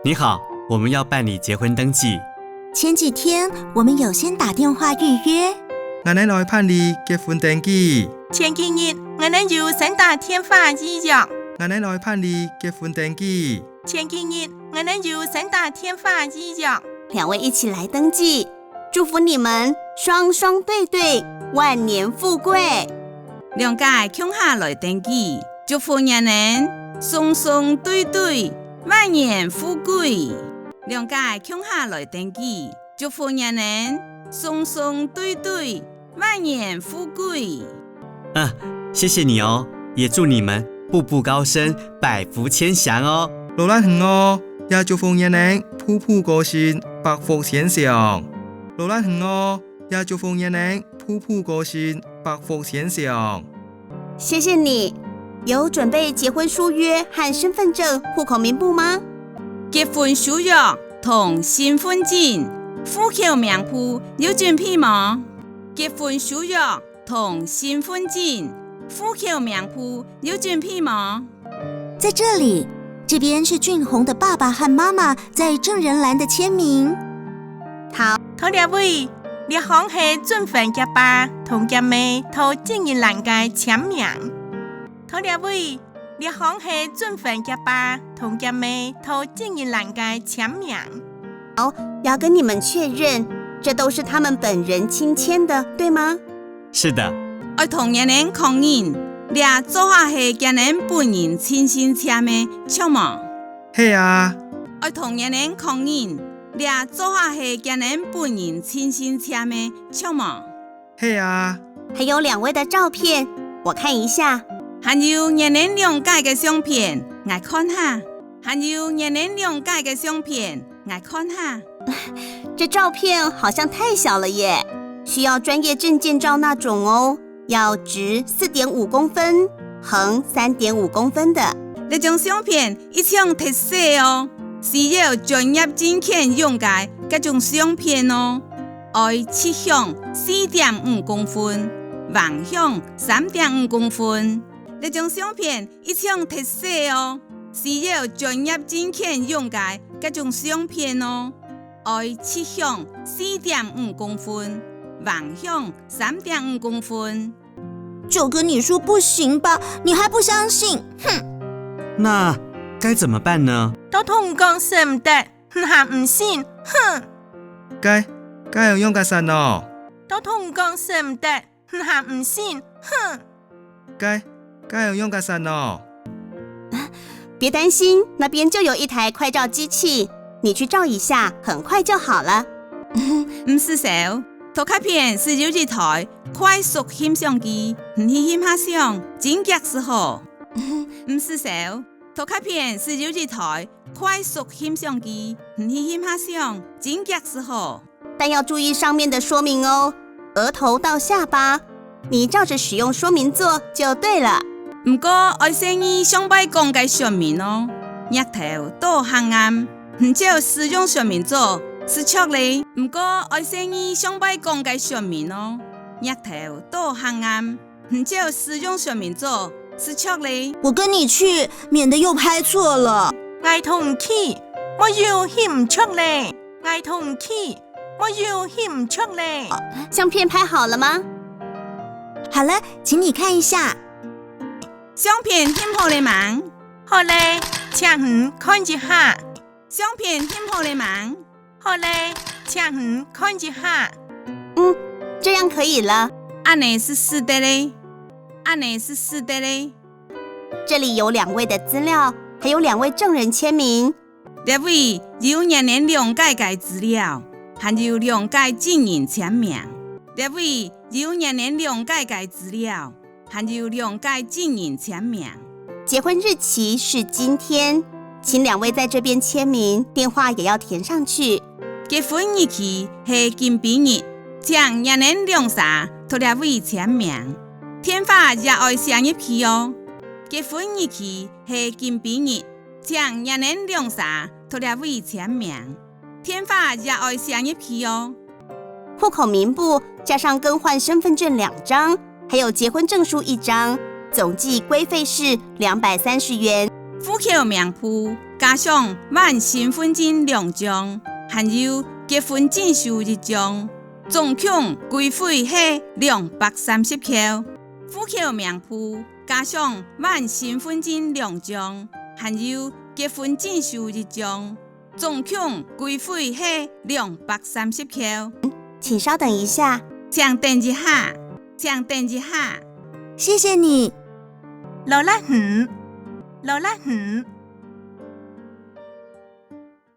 你好，我们要办理结婚登记。前几天我们有先打电话预约。我们来办理结婚登记。前几日我们有先打电话预约。我们来办理结婚登记。前几日我们有先打电话预约。两位一起来登记，祝福你们双双对对，万年富贵。两家共下来登记，祝福你们双双对对，万年富贵。两家共下来登记，祝福你们双双对对，万年富贵。谢谢你哦，也祝你们步步高升，百福千祥哦。老兰很哦，也祝福你们步步高升，百福千祥。老兰很哦，也祝福你们步步高升，百福千祥。谢谢你。有准备结婚书约和身份证、户口名簿吗？结婚书约同身份证、户口名簿有准备吗？结婚书约同身份证、户口名簿有准备吗？在这里，这边是俊宏的爸爸和妈妈在证人栏的签名。好，头两位，你行係准份嘅爸同嘅妹同證人欄嘅簽名。頭兩位，你行係准份嘅爸同嘅妹同證人欄嘅簽名。好，要跟你们确认，这都是他们本人亲签的，对吗？是的。我同人哋確認，你做下係人哋本人親身簽嘅，錯嗎？係啊。我同人哋確認，你做下係人哋本人親身簽嘅，錯嗎？係啊。还有两位的照片，我看一下。還有人哋兩家嘅相片，我看下。還有人哋兩家嘅相片，我看下。这照片好像太小了耶，需要专业证件照那种哦，要直4.5公分，横3.5公分的。呢張相片一張特色哦，需要專業證件用嘅嗰種相片哦。愛切向4.5公分，橫向3.5公分。呢張相片一張特色哦，需要專業證件用嘅嗰種相片哦。愛切向4.5公分，橫向3.5公分。就跟你说不行吧，你还不相信？哼！那该怎么办呢？都同講識唔得，你還唔信？哼！該有用嘅神哦。都同講識唔得，你還唔信？哼！該有用嘅神哦。别担心，那边就有一台快照机器，你去照一下，很快就好了。唔是少，圖卡片是有一台快速翕相機，你翕下相，真極是好。唔是少，圖卡片是有一台快速翕相機，你翕下相，真極是好。但要注意上面的说明哦，额頭到下巴，你照着使用說明做就對了。唔過愛生意上擺講嘅說明哦，額頭到下眼，唔照使用說明做是錯嘅。唔過愛生意上擺講嘅說明哦，額頭到下眼，唔照使用說明做是錯嘅。我跟你去，免得又拍錯了。我同去，我要翕唔出嚟。我同去，我要翕唔出嚟。相片拍好了嗎？好了，请你看一下。相片翕好了嗎？好嘞，請你看一下。相片翕好了嗎？好嘞，請你看一下。这样可以了。安尼是是的嘞，安尼是是的嘞。这里有两位的资料，还有两位证人签名。呢位有人哋兩家嘅資料，還有兩家證人簽名。呢位有人哋兩家嘅資料，還有兩家證人簽名。结婚日期是今天，请两位在这边签名，电话也要填上去。結婚日期係今晡日，請人哋兩家同呢位簽名，電話也要寫入去哦。結婚日期係今晡日，請人哋兩家同呢位簽名，電話也要寫入去哦。户口名簿加上更换身份证2张，还有结婚证书1张，总计规费是230元。户口名簿加上办身份证2张，还有结婚证书1张，总共规费是230块。户口名簿加上办身份证2张，还有结婚证书1张，总共规费是230块。请稍等一下。请等一下，请等一下。谢谢你。罗拉远，罗拉远。